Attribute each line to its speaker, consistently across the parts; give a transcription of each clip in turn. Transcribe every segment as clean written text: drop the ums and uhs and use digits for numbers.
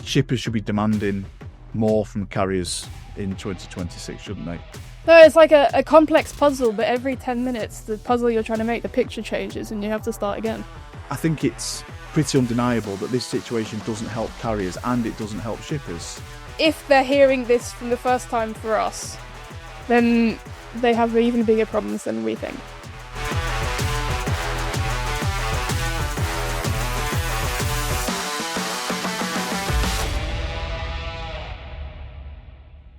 Speaker 1: shippers should be demanding more from carriers in 2026, shouldn't they?
Speaker 2: No, it's like a complex puzzle, but every 10 minutes, the puzzle you're trying to make, the picture changes and you have to start again.
Speaker 1: I think it's pretty undeniable that this situation doesn't help carriers and it doesn't help shippers.
Speaker 2: If they're hearing this from the first time for us, then they have even bigger problems than we think.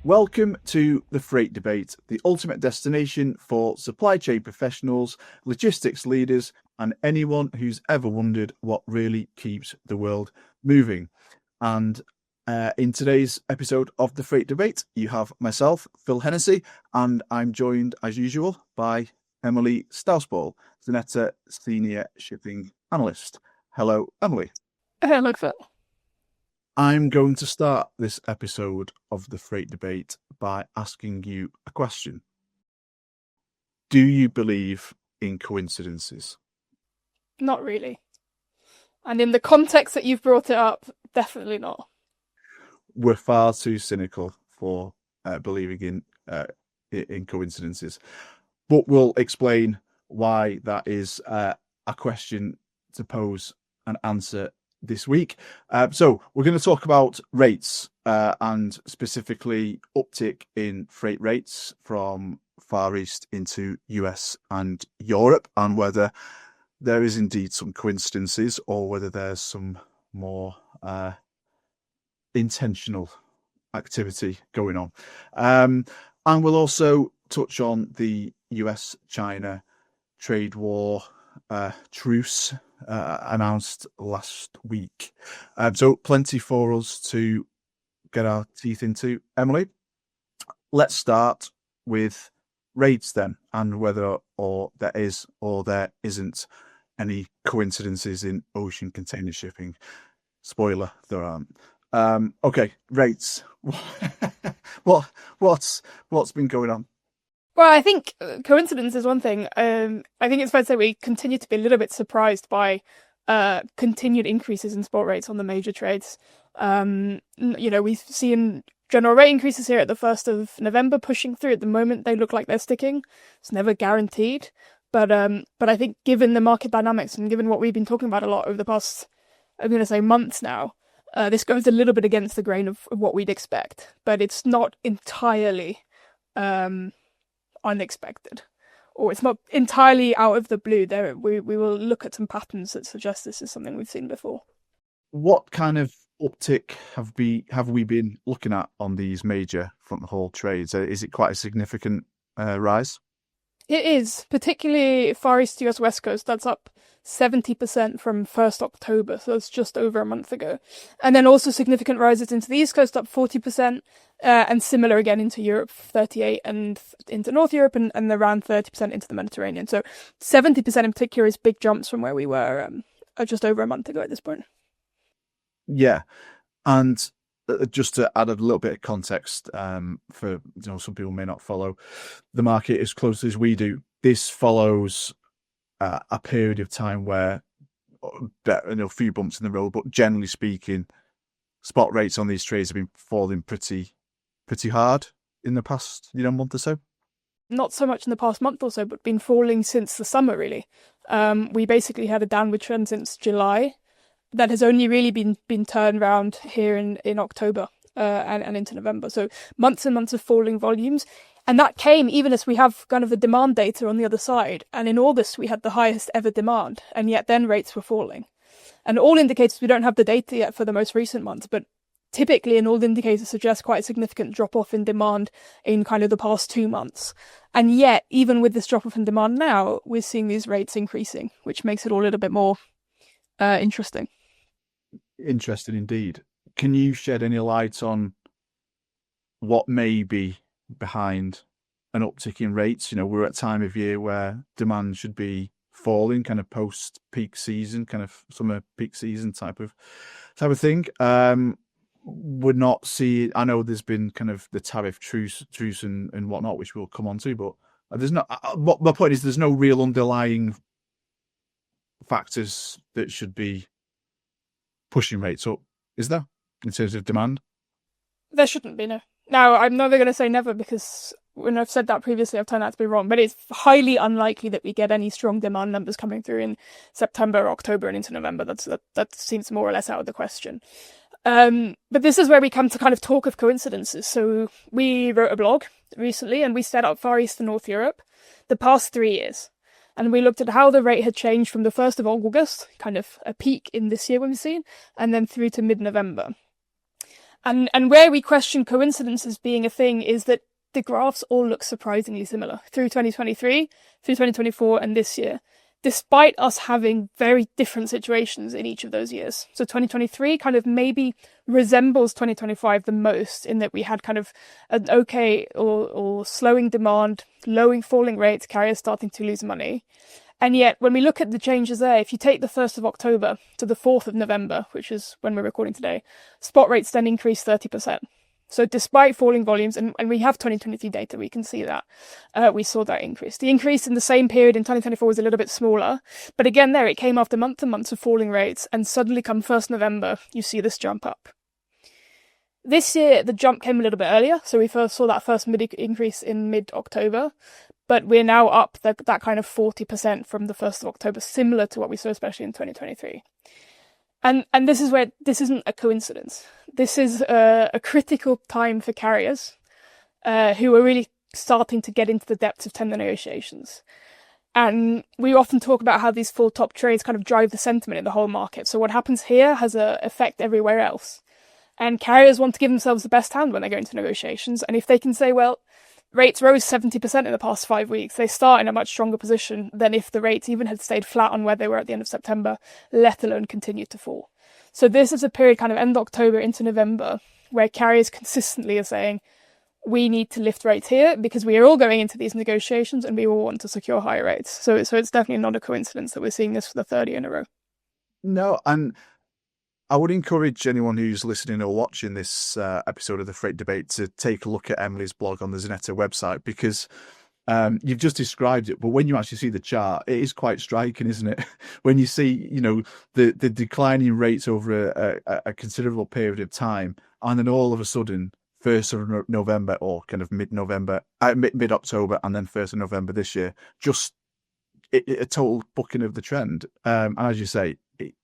Speaker 1: Welcome to The Freight Debate, the ultimate destination for supply chain professionals, logistics leaders, and anyone who's ever wondered what really keeps the world moving. And in today's episode of The Freight Debate, you have myself, Phil Hennessy, and I'm joined, as usual, by Emily Stausbøll, Xeneta Senior Shipping Analyst. Hello, Emily.
Speaker 2: Hello, Phil.
Speaker 1: I'm going to start this episode of The Freight Debate by asking you a question. Do you believe in coincidences?
Speaker 2: Not really. And in the context that you've brought it up, definitely not.
Speaker 1: We're far too cynical for believing in coincidences. But we'll explain why that is a question to pose and answer this week. So we're going to talk about rates and specifically uptick in freight rates from Far East into US and Europe, and whether there is indeed some coincidences or whether there's some more intentional activity going on. And we'll also touch on the US-China trade war truce announced last week. So plenty for us to get our teeth into. Emily, let's start with rates then, and whether or there is or there isn't any coincidences in ocean container shipping. Spoiler, there aren't. Okay, rates. What's been going on?
Speaker 2: Well, I think coincidence is one thing. I think it's fair to say we continue to be a little bit surprised by continued increases in spot rates on the major trades. We've seen general rate increases here at the 1st of November pushing through. At the moment, they look like they're sticking. It's never guaranteed. But I think given the market dynamics and given what we've been talking about a lot over the past, I'm going to say months now, this goes a little bit against the grain of what we'd expect. But it's not entirely unexpected, or it's not entirely out of the blue. There we will look at some patterns that suggest this is something we've seen before.
Speaker 1: What kind of uptick have we been looking at on these major front haul trades? Is it quite a significant rise?
Speaker 2: It is, particularly Far East US West Coast. That's up 70% from 1st October, so that's just over a month ago. And then also significant rises into the East Coast, up 40%, and similar again into Europe, 38%, and into North Europe, and around 30% into the Mediterranean. So 70% in particular is big jumps from where we were just over a month ago at this point. Yeah,
Speaker 1: and just to add a little bit of context for some people may not follow the market as closely as we do. This follows a period of time where a few bumps in the road, but generally speaking, spot rates on these trades have been falling pretty hard in the past month or so.
Speaker 2: Not so much in the past month or so, but been falling since the summer, really. We basically had a downward trend since July that has only really been turned around here in October and into November. So months and months of falling volumes. And that came even as we have kind of the demand data on the other side. And in August, we had the highest ever demand. And yet then rates were falling. And all indicators, we don't have the data yet for the most recent months, but typically, and all the indicators suggest quite a significant drop-off in demand in kind of the past 2 months. And yet, even with this drop-off in demand now, we're seeing these rates increasing, which makes it all a little bit more interesting.
Speaker 1: Interesting indeed. Can you shed any light on what may be behind an uptick in rates? We're at a time of year where demand should be falling, kind of post-peak season, kind of summer peak season type of thing. We're not seeing. I know there's been kind of the tariff truce and whatnot, which we'll come on to, but there's not. My point is, there's no real underlying factors that should be pushing rates up, is there? in terms of demand?
Speaker 2: There shouldn't be, no. Now, I'm never going to say never, because when I've said that previously, I've turned out to be wrong. But it's highly unlikely that we get any strong demand numbers coming through in September, October, and into November. That seems more or less out of the question. But this is where we come to kind of talk of coincidences. So we wrote a blog recently, and we set up Far East and North Europe the past 3 years. And we looked at how the rate had changed from the 1st of August, kind of a peak in this year we've seen, and then through to mid-November. And where we question coincidences being a thing is that the graphs all look surprisingly similar through 2023, through 2024, and this year, despite us having very different situations in each of those years. So 2023 kind of maybe resembles 2025 the most, in that we had kind of an okay or slowing demand, falling rates, carriers starting to lose money. And yet, when we look at the changes there, if you take the 1st of October to the 4th of November, which is when we're recording today, spot rates then increased 30%. So despite falling volumes, and we have 2023 data, we can see that, we saw that increase. The increase in the same period in 2024 was a little bit smaller, but again there, it came after months and months of falling rates, and suddenly come 1st November, you see this jump up. This year, the jump came a little bit earlier, so we first saw that first increase in mid-October, but we're now up that kind of 40% from the 1st of October, similar to what we saw especially in 2023. And this is where this isn't a coincidence. This is a critical time for carriers who are really starting to get into the depths of tender negotiations. And we often talk about how these full top trades kind of drive the sentiment in the whole market. So what happens here has an effect everywhere else. And carriers want to give themselves the best hand when they go into negotiations. And if they can say, well, rates rose 70% in the past 5 weeks, they start in a much stronger position than if the rates even had stayed flat on where they were at the end of September, let alone continued to fall. So this is a period kind of end October into November where carriers consistently are saying, we need to lift rates here because we are all going into these negotiations and we all want to secure higher rates. So it's definitely not a coincidence that we're seeing this for the third year in a row.
Speaker 1: No, and I would encourage anyone who's listening or watching this episode of the Freight Debate to take a look at Emily's blog on the Xeneta website, because you've just described it, but when you actually see the chart, it is quite striking, isn't it? When you see, the declining rates over a considerable period of time, and then all of a sudden, 1st of November or kind of mid-November, mid-October, and then 1st of November this year, just a total bucking of the trend. And as you say, it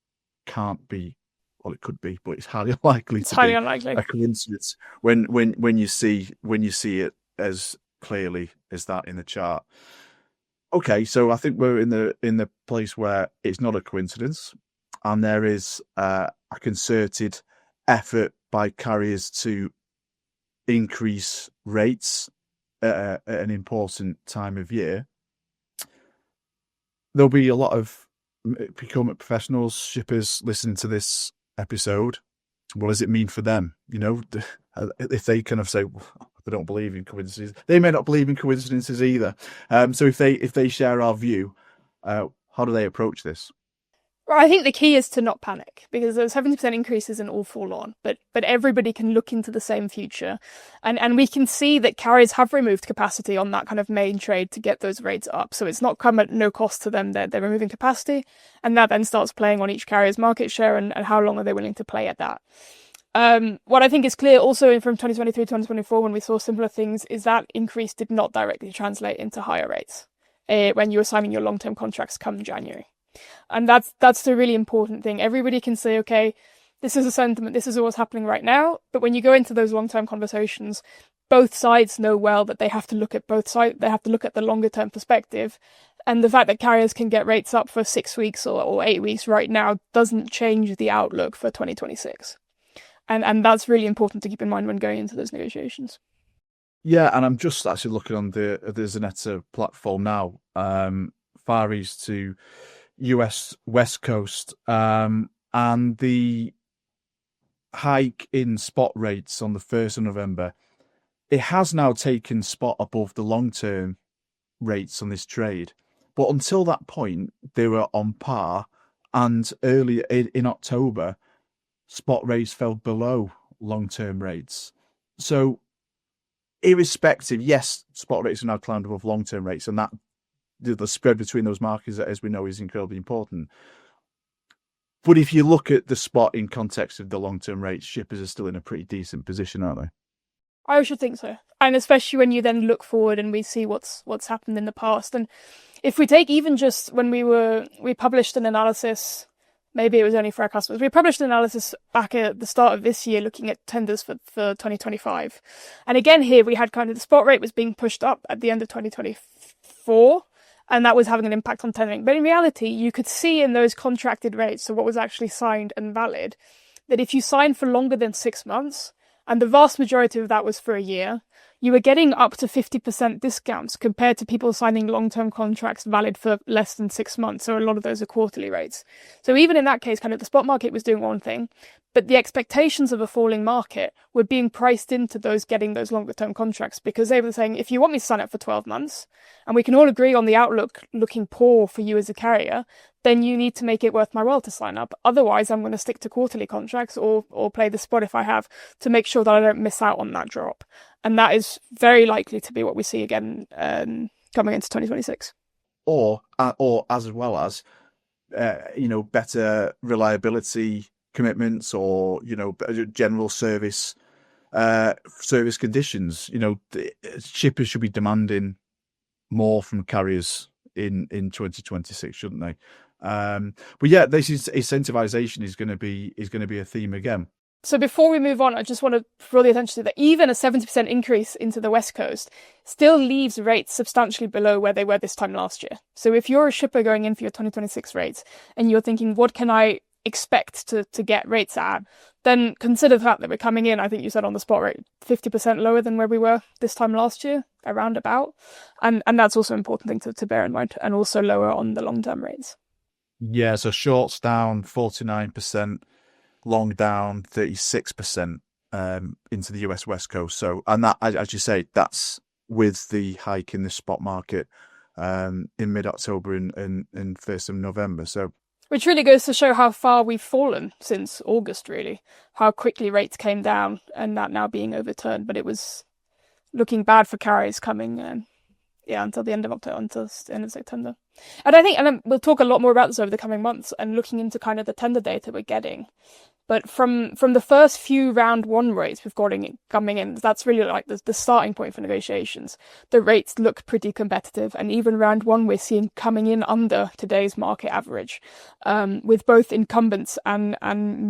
Speaker 1: can't be. Well, it could be, but it's highly unlikely. It's highly unlikely a coincidence when you see it as clearly as that in the chart. Okay, so I think we're in the place where it's not a coincidence, and there is a concerted effort by carriers to increase rates at an important time of year. There'll be a lot of procurement professionals, shippers listening to this episode. What does it mean for them? If they kind of say, well, they don't believe in coincidences, they may not believe in coincidences either. So if they share our view, how do they approach this?
Speaker 2: Well, I think the key is to not panic, because those 70% increases in all fall on, but everybody can look into the same future. And we can see that carriers have removed capacity on that kind of main trade to get those rates up. So it's not come at no cost to them. They're removing capacity, and that then starts playing on each carrier's market share and how long are they willing to play at that. What I think is clear also from 2023 to 2024, when we saw similar things, is that increase did not directly translate into higher rates when you were signing your long-term contracts come January. And that's the really important thing. Everybody can say, okay, this is a sentiment, this is what's happening right now. But when you go into those long-term conversations, both sides know well that they have to look at both sides. They have to look at the longer-term perspective. And the fact that carriers can get rates up for 6 weeks or 8 weeks right now doesn't change the outlook for 2026. And that's really important to keep in mind when going into those negotiations.
Speaker 1: Yeah, and I'm just actually looking on the Xeneta platform now, Far East to US West Coast, and the hike in spot rates on the 1st of November, it has now taken spot above the long-term rates on this trade. But until that point, they were on par, and early in October, spot rates fell below long-term rates. So irrespective, yes, spot rates are now climbed above long-term rates, and that the spread between those markets, as we know, is incredibly important. But if you look at the spot in context of the long-term rates, shippers are still in a pretty decent position, aren't they?
Speaker 2: I should think so. And especially when you then look forward and we see what's happened in the past. And if we take even just when we published an analysis, maybe it was only for our customers. We published an analysis back at the start of this year looking at tenders for 2025. And again, here we had kind of the spot rate was being pushed up at the end of 2024, and that was having an impact on tendering. But in reality, you could see in those contracted rates, so what was actually signed and valid, that if you signed for longer than 6 months, and the vast majority of that was for a year, you were getting up to 50% discounts compared to people signing long-term contracts valid for less than 6 months. So a lot of those are quarterly rates. So even in that case, kind of the spot market was doing one thing, but the expectations of a falling market were being priced into those getting those longer-term contracts, because they were saying, if you want me to sign up for 12 months, and we can all agree on the outlook looking poor for you as a carrier, then you need to make it worth my while to sign up. Otherwise, I'm going to stick to quarterly contracts or play the spot if I have, to make sure that I don't miss out on that drop. And that is very likely to be what we see again coming into 2026.
Speaker 1: Or as well as, better reliability commitments, or, general service conditions. Shippers should be demanding more from carriers in 2026, shouldn't they? But yeah, this is incentivization is going to be a theme again.
Speaker 2: So before we move on, I just want to draw the attention to that even a 70% increase into the West Coast still leaves rates substantially below where they were this time last year. So if you're a shipper going in for your 2026 rates and you're thinking, what can I expect to get rates at, then consider the fact that we're coming in, I think you said on the spot rate, 50% lower than where we were this time last year, around about. And that's also an important thing to bear in mind, and also lower on the long-term rates.
Speaker 1: Yeah, so shorts down 49%. Long down 36% into the US West Coast. So, and that, as you say, that's with the hike in the spot market in mid-October and 1st of November. So,
Speaker 2: which really goes to show how far we've fallen since August, really, how quickly rates came down, and that now being overturned. But it was looking bad for carriers coming until the end of October, until the end of September. And I think, and we'll talk a lot more about this over the coming months and looking into kind of the tender data we're getting. But from the first few round one rates we've got coming in, that's really like the starting point for negotiations. The rates look pretty competitive, and even round one we're seeing coming in under today's market average, with both incumbents and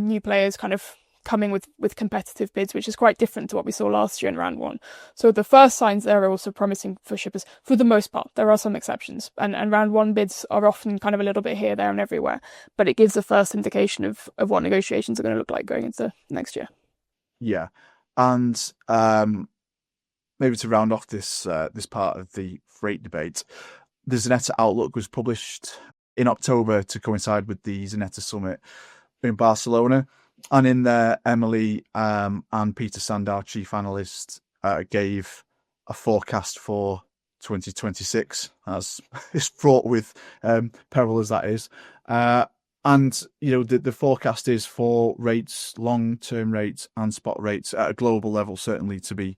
Speaker 2: new players kind of coming with competitive bids, which is quite different to what we saw last year in round one. So the first signs there are also promising for shippers for the most part. There are some exceptions, and round one bids are often kind of a little bit here, there and everywhere, but it gives the first indication of what negotiations are going to look like going into next year.
Speaker 1: Yeah. And maybe to round off this part of the freight debate, the Xeneta Outlook was published in October to coincide with the Xeneta Summit in Barcelona. And in there, Emily and Peter Sandow, chief analyst, gave a forecast for 2026, as is fraught with peril as that is. And the forecast is for rates, long-term rates and spot rates at a global level, certainly to be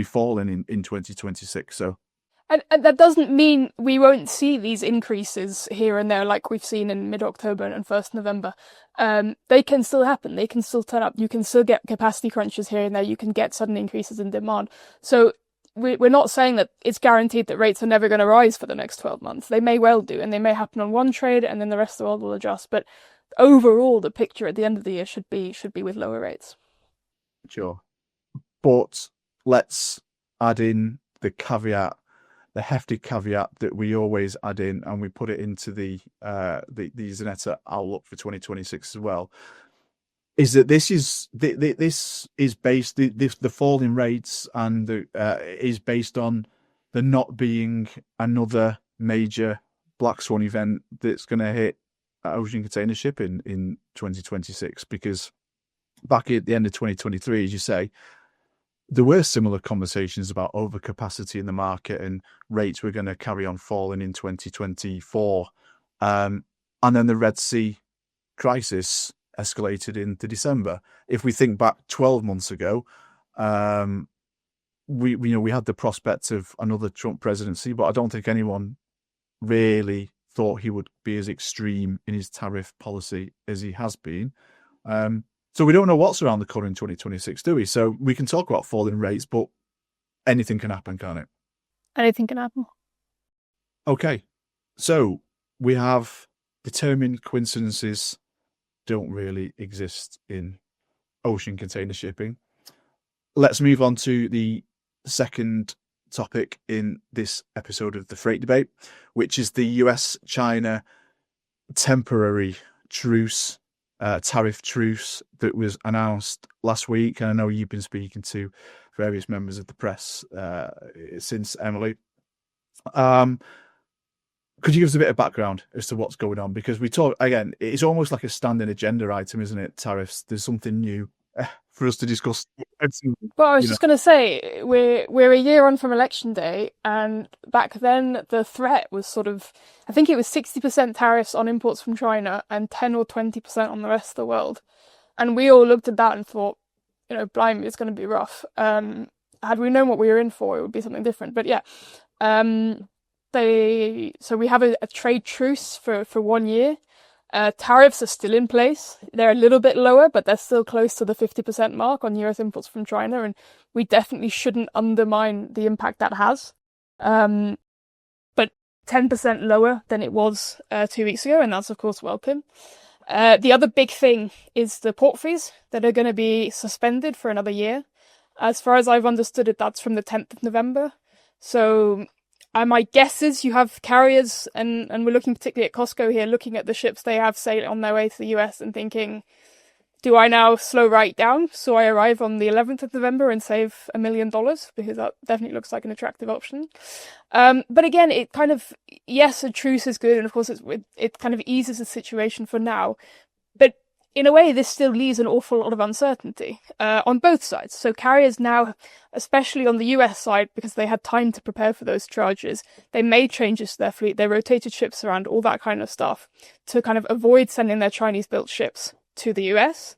Speaker 1: falling in 2026. So.
Speaker 2: And that doesn't mean we won't see these increases here and there like we've seen in mid-October and 1st November. They can still happen. They can still turn up. You can still get capacity crunches here and there. You can get sudden increases in demand. So we're not saying that it's guaranteed that rates are never going to rise for the next 12 months. They may well do, and they may happen on one trade and then the rest of the world will adjust. But overall, the picture at the end of the year should be with lower rates.
Speaker 1: Sure. But let's add in the hefty caveat that we always add in, and we put it into the Xeneta Outlook for 2026 as well, is that this is based, the fall in rates and is based on there not being another major black swan event that's going to hit ocean container shipping in 2026, because back at the end of 2023, as you say, there were similar conversations about overcapacity in the market and rates were going to carry on falling in 2024. And then the Red Sea crisis escalated into December. If we think back 12 months ago, we had the prospect of another Trump presidency, but I don't think anyone really thought he would be as extreme in his tariff policy as he has been. So we don't know what's around the corner in 2026, do we? So we can talk about falling rates, but anything can happen, can't it?
Speaker 2: Anything can happen.
Speaker 1: Okay, so we have determined coincidences don't really exist in ocean container shipping. Let's move on to the second topic in this episode of the Freight Debate, which is the US-China temporary truce, tariff truce that was announced last week. And I know you've been speaking to various members of the press since, Emily. Could you give us a bit of background as to what's going on? Because we talk, again, it's almost like a standing agenda item, isn't it? Tariffs. There's something new for us to discuss.
Speaker 2: Well, I was just going to say, we're a year on from Election Day, and back then the threat was sort of, I think it was 60% tariffs on imports from China and 10 or 20% on the rest of the world. And we all looked at that and thought, blimey, it's going to be rough. Had we known what we were in for, it would be something different. But yeah, so we have a trade truce for 1 year. Tariffs are still in place. They're a little bit lower, but they're still close to the 50% mark on US imports from China, and we definitely shouldn't undermine the impact that has. But 10% lower than it was 2 weeks ago, and that's of course welcome. The other big thing is the port fees that are going to be suspended for another year. As far as I've understood it, that's from the 10th of November. So my guess is you have carriers, and we're looking particularly at COSCO here, looking at the ships they have sailing on their way to the US and thinking, do I now slow right down so I arrive on the 11th of November and save $1 million? Because that definitely looks like an attractive option. But again, it kind of, yes, a truce is good, and of course it kind of eases the situation for now. But in a way, this still leaves an awful lot of uncertainty on both sides. So carriers now, especially on the US side, because they had time to prepare for those charges, they made changes to their fleet, they rotated ships around, all that kind of stuff, to kind of avoid sending their Chinese-built ships to the US.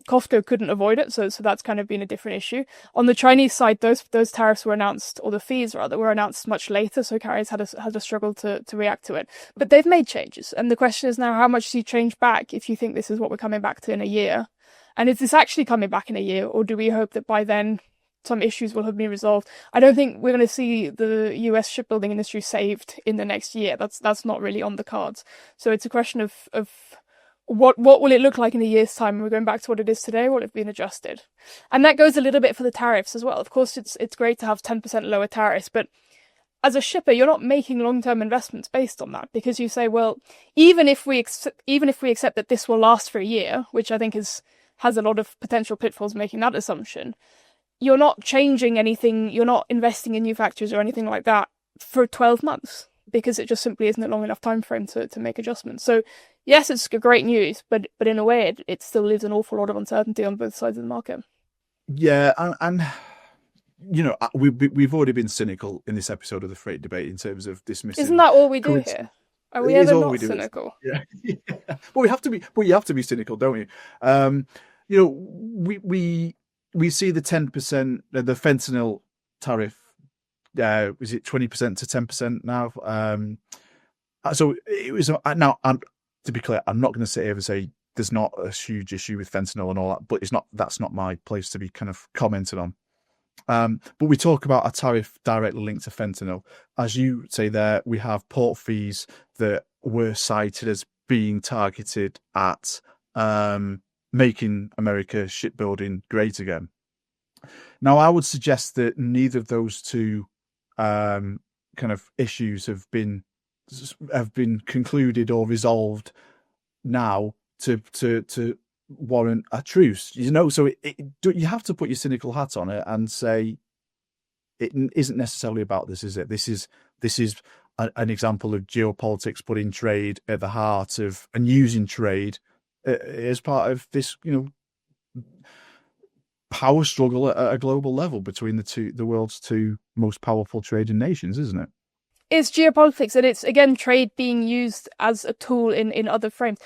Speaker 2: COSCO couldn't avoid it, so that's kind of been a different issue. On the Chinese side, those tariffs were announced, or the fees rather, were announced much later, so carriers had a struggle to react to it. But they've made changes, and the question is now, how much do you change back if you think this is what we're coming back to in a year? And is this actually coming back in a year, or do we hope that by then some issues will have been resolved? I don't think we're going to see the US shipbuilding industry saved in the next year. That's not really on the cards. So it's a question of what will it look like in a year's time? We're going back to what it is today, or will it have been adjusted? And that goes a little bit for the tariffs as well. Of course, it's great to have 10% lower tariffs, but as a shipper, you're not making long-term investments based on that, because you say, well, even if we accept that this will last for a year, which I think has a lot of potential pitfalls making that assumption, you're not changing anything, you're not investing in new factories or anything like that for 12 months, because it just simply isn't a long enough time frame to make adjustments. So yes, it's great news, but in a way, it still leaves an awful lot of uncertainty on both sides of the market.
Speaker 1: Yeah, and we've already been cynical in this episode of the Freight Debate in terms of dismissing.
Speaker 2: Isn't that all we do here? Are we ever not cynical?
Speaker 1: Yeah. But we have to be. But you have to be cynical, don't you? We see the 10%, the fentanyl tariff. Is it 20% to 10% now? So it was now. To be clear, I'm not going to sit here and say there's not a huge issue with fentanyl and all that, but that's not my place to be kind of commenting on. But we talk about a tariff directly linked to fentanyl. As you say there, we have port fees that were cited as being targeted at making America shipbuilding great again. Now, I would suggest that neither of those two kind of issues have been concluded or resolved now to warrant a truce, so you have to put your cynical hat on it and say it isn't necessarily about this, is it? This is an example of geopolitics putting trade at the heart of, and using trade as part of this power struggle at a global level between the world's two most powerful trading nations, isn't it?
Speaker 2: It's geopolitics, and it's, again, trade being used as a tool in other frames.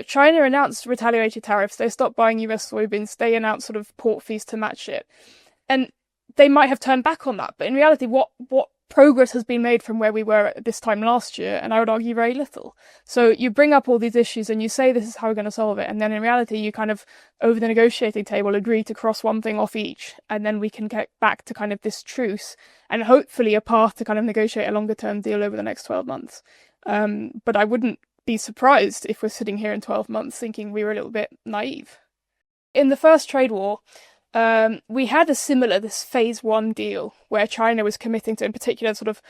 Speaker 2: China announced retaliatory tariffs. They stopped buying US soybeans. They announced sort of port fees to match it. And they might have turned back on that. But in reality, what progress has been made from where we were at this time last year, and I would argue very little. So you bring up all these issues and you say this is how we're going to solve it, and then in reality you kind of, over the negotiating table, agree to cross one thing off each, and then we can get back to kind of this truce and hopefully a path to kind of negotiate a longer term deal over the next 12 months. But I wouldn't be surprised if we're sitting here in 12 months thinking we were a little bit naive. In the first trade war, we had this phase 1 deal where China was committing to, in particular, sort of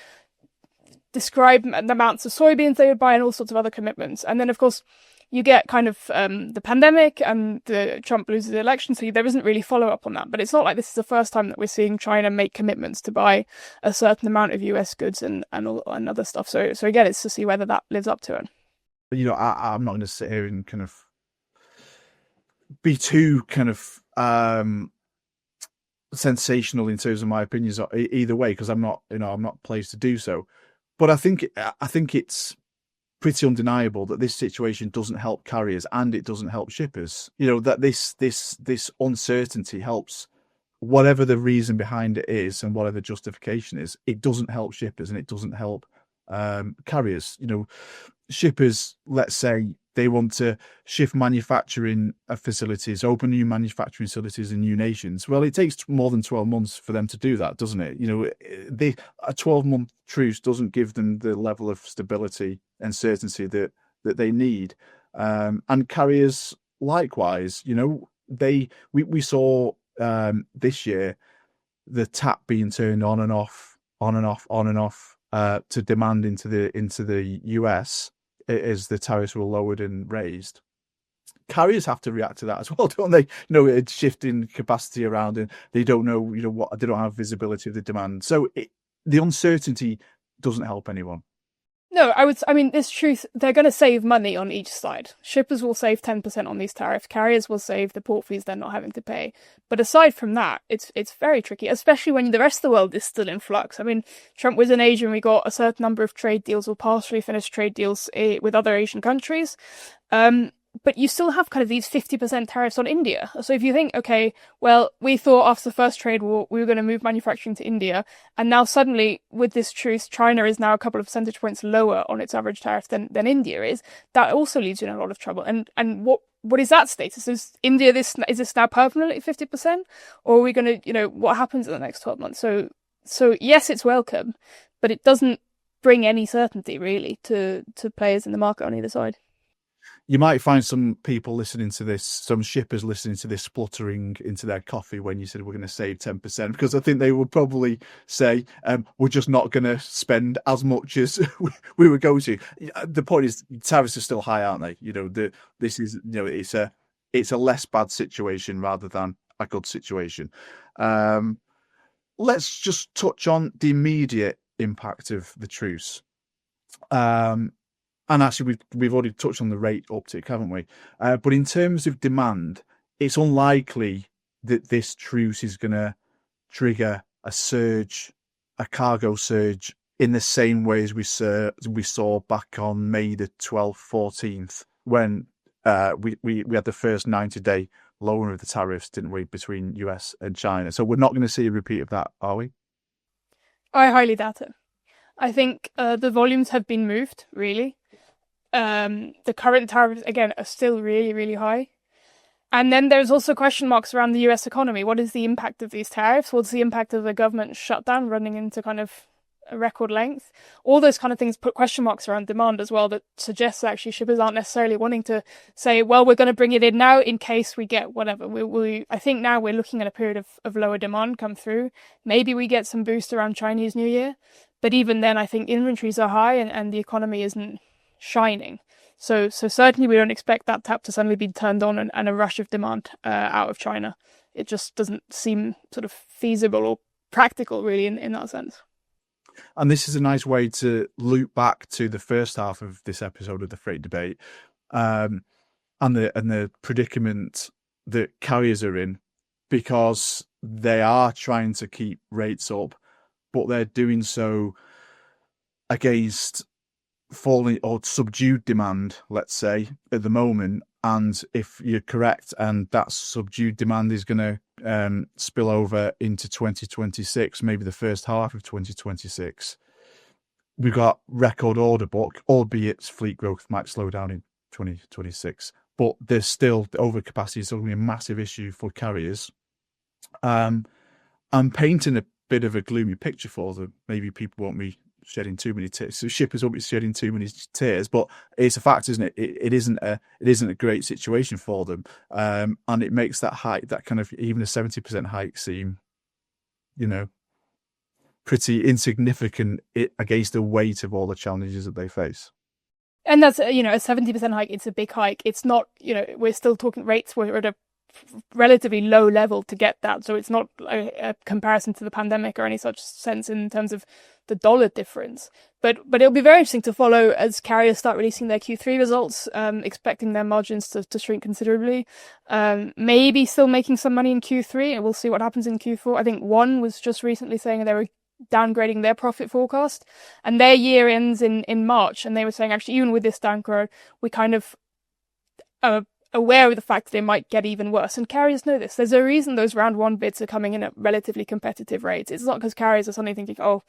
Speaker 2: describe the amounts of soybeans they would buy and all sorts of other commitments. And then, of course, you get kind of the pandemic and Trump loses the election, so there isn't really follow-up on that. But it's not like this is the first time that we're seeing China make commitments to buy a certain amount of US goods and other stuff. So again, it's to see whether that lives up to it.
Speaker 1: You know, I'm not going to sit here and kind of be too kind of sensational in terms of my opinions either way, because I'm not placed to do so. But I think it's pretty undeniable that this situation doesn't help carriers and it doesn't help shippers. You know, that this uncertainty helps, whatever the reason behind it is and whatever the justification is, it doesn't help shippers and it doesn't help carriers. You know, shippers, let's say they want to shift manufacturing facilities, open new manufacturing facilities in new nations. Well, it takes more than 12 months for them to do that, doesn't it? You know, a 12-month truce doesn't give them the level of stability and certainty that they need. And carriers, likewise, you know, we saw this year the tap being turned on and off to demand into the US as the tariffs were lowered and raised. Carriers have to react to that as well, don't they? You know, it's shifting capacity around, and they don't know, you know, what, they don't have visibility of the demand. So the uncertainty doesn't help anyone.
Speaker 2: No, I mean, this truth, they're going to save money on each side. Shippers will save 10% on these tariffs. Carriers will save the port fees they're not having to pay. But aside from that, it's very tricky, especially when the rest of the world is still in flux. I mean, Trump was in Asia and we got a certain number of trade deals or partially finished trade deals with other Asian countries. But you still have kind of these 50% tariffs on India. So if you think, okay, well, we thought after the first trade war we were going to move manufacturing to India, and now suddenly with this truce, China is now a couple of percentage points lower on its average tariff than India is. That also leaves you in a lot of trouble. And what is that status? Is India is this now permanently 50%, or are we going to, you know, what happens in the next 12 months? So yes, it's welcome, but it doesn't bring any certainty really to players in the market on either side.
Speaker 1: You might find some people listening to this, some shippers listening to this, spluttering into their coffee when you said we're going to save 10%, because I think they would probably say we're just not going to spend as much as we would go to. The point is, tariffs are still high, aren't they? You know, this is, you know, it's a less bad situation rather than a good situation. Let's just touch on the immediate impact of the truce. And actually, we've already touched on the rate uptick, haven't we? But in terms of demand, it's unlikely that this truce is going to trigger a cargo surge in the same way as we saw back on May the 12th, 14th, when we had the first 90-day lowering of the tariffs, didn't we, between US and China? So we're not going to see a repeat of that, are we?
Speaker 2: I highly doubt it. I think the volumes have been moved, really. The current tariffs, again, are still really, really high. And then there's also question marks around the US economy. What is the impact of these tariffs? What's the impact of the government shutdown running into kind of a record length? All those kind of things put question marks around demand as well, that suggests that actually shippers aren't necessarily wanting to say, well, we're going to bring it in now in case we get whatever. I think now we're looking at a period of lower demand come through. Maybe we get some boost around Chinese New Year. But even then, I think inventories are high and the economy isn't shining. So certainly we don't expect that tap to suddenly be turned on and a rush of demand out of China. It just doesn't seem sort of feasible or practical, really, in that sense.
Speaker 1: And this is a nice way to loop back to the first half of this episode of the Freight Debate, and the predicament that carriers are in, because they are trying to keep rates up, but they're doing so against falling or subdued demand, let's say, at the moment, And if you're correct, and that subdued demand is going to spill over into 2026, maybe the first half of 2026, we've got record order book, albeit fleet growth might slow down in 2026. But there's still the overcapacity is still going to be a massive issue for carriers. I'm painting a bit of a gloomy picture for them. Maybe people won't be shedding too many tears. So shippers won't be shedding too many tears, but it's a fact, isn't it? It isn't a great situation for them, and it makes that hike, that kind of even a 70% hike, seem, pretty insignificant against the weight of all the challenges that they face.
Speaker 2: And that's, a 70% hike. It's a big hike. It's not, we're still talking rates. We're at a relatively low level to get that. So it's not a comparison to the pandemic or any such sense in terms of the dollar difference. But it'll be very interesting to follow as carriers start releasing their Q3 results, expecting their margins to shrink considerably. Maybe still making some money in Q3, and we'll see what happens in Q4. I think One was just recently saying they were downgrading their profit forecast, and their year ends in March, and they were saying, actually, even with this downgrade, we kind of are aware of the fact that they might get even worse, and carriers know this. There's a reason those round one bids are coming in at relatively competitive rates. It's not because carriers are suddenly thinking, oh,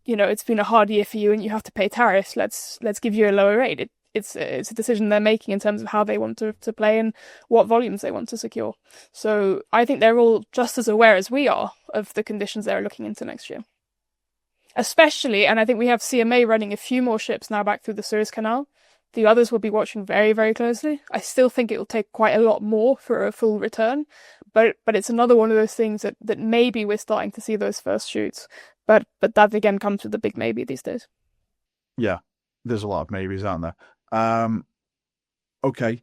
Speaker 2: it's been a hard year for you and you have to pay tariffs, let's give you a lower rate. It's a decision they're making in terms of how they want to play and what volumes they want to secure. So I think they're all just as aware as we are of the conditions they're looking into next year. Especially, and I think we have CMA running a few more ships now back through the Suez Canal. The others will be watching very, very closely. I still think it will take quite a lot more for a full return, but it's another one of those things that maybe we're starting to see those first shoots. But that again comes with a big maybe these days.
Speaker 1: Yeah, there's a lot of maybes, aren't there? Okay,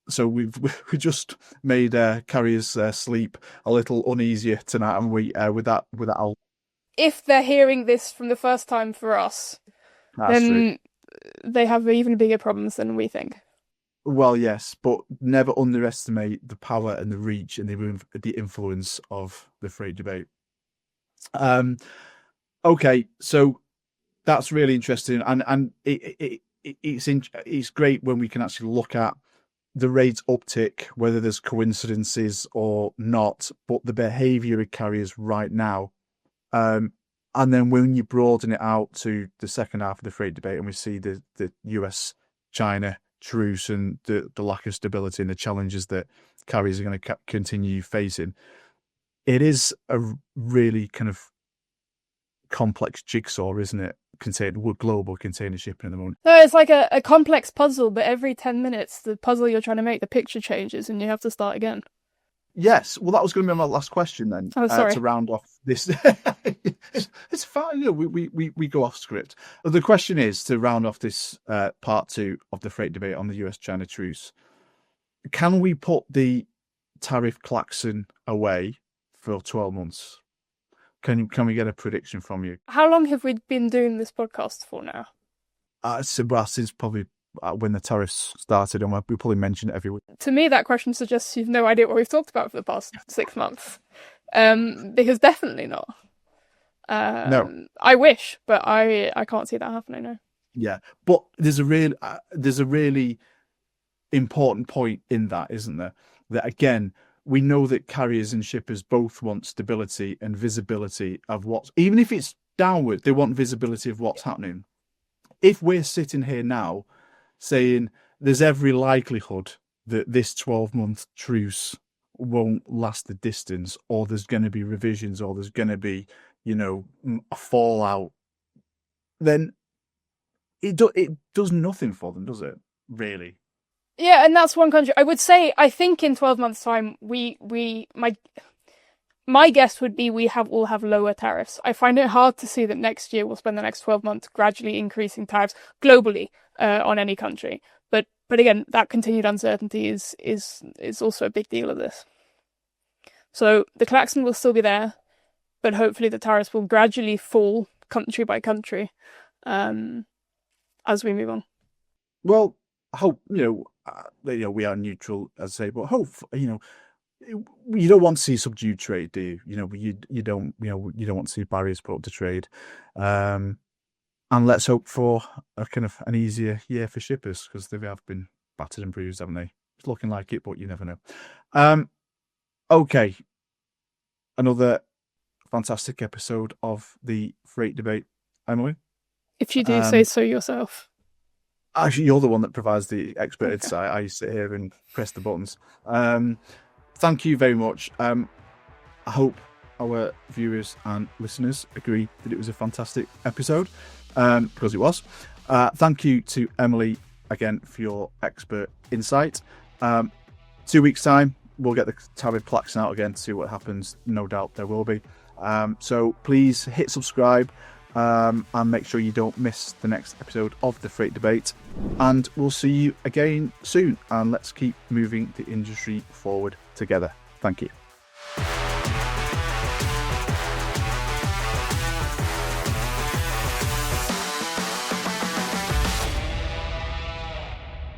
Speaker 1: so we just made carriers sleep a little uneasier tonight, and with that I'll...
Speaker 2: If they're hearing this from the first time for us, then they have even bigger problems than we think.
Speaker 1: Well, yes, but never underestimate the power and the reach and the influence of the freight debate. Okay, so that's really interesting, and it's great when we can actually look at the rate uptick, whether there's coincidences or not, but the behaviour of carriers right now. And then when you broaden it out to the second half of the freight debate, and we see the US-China truce and the lack of stability and the challenges that carriers are going to continue facing, it is a really kind of complex jigsaw, isn't it? Global container shipping at the moment.
Speaker 2: No, it's like a complex puzzle, but every 10 minutes, the puzzle you're trying to make, the picture changes, and you have to start again.
Speaker 1: Yes, well, that was going to be my last question then.
Speaker 2: Oh, sorry.
Speaker 1: To round off this, it's fine. We go off script. The question is, to round off this part 2 of the freight debate on the US-China truce, can we put the tariff klaxon away for 12 months? Can we get a prediction from you?
Speaker 2: How long have we been doing this podcast for now?
Speaker 1: Since probably when the tariffs started, and we probably mention it every week.
Speaker 2: To me, that question suggests you've no idea what we've talked about for the past 6 months. Because definitely not.
Speaker 1: No.
Speaker 2: I wish, but I can't see that happening, no.
Speaker 1: Yeah, but there's a really important point in that, isn't there? That, again, we know that carriers and shippers both want stability and visibility of what's... Even if it's downward, they want visibility of what's happening. If we're sitting here now saying there's every likelihood that this 12-month truce won't last the distance, or there's going to be revisions, or there's going to be, a fallout, then it does nothing for them, does it? Really?
Speaker 2: Yeah, and that's one country. I would say, I think in 12 months' time, my guess would be we'll have lower tariffs. I find it hard to see that next year we'll spend the next 12 months gradually increasing tariffs globally on any country. But again, that continued uncertainty is also a big deal of this. So the klaxon will still be there, but hopefully the tariffs will gradually fall country by country as we move on.
Speaker 1: Well, I hope we are neutral, as I say, but hope you don't want to see subdued trade, do you? You don't want to see barriers put up to trade, and let's hope for a kind of an easier year for shippers, because they have been battered and bruised, haven't they? It's looking like it, but you never know. Okay. Another fantastic episode of the freight debate, Emily.
Speaker 2: If you do say so yourself.
Speaker 1: Actually, you're the one that provides the expert insight. I sit here and press the buttons. Thank you very much. I hope our viewers and listeners agree that it was a fantastic episode, because it was. Thank you to Emily again for your expert insight. 2 weeks' time, we'll get the Tariff plaques out again to see what happens. No doubt there will be. So please hit subscribe and make sure you don't miss the next episode of the Freight Debate. And we'll see you again soon. And let's keep moving the industry forward together. Thank you.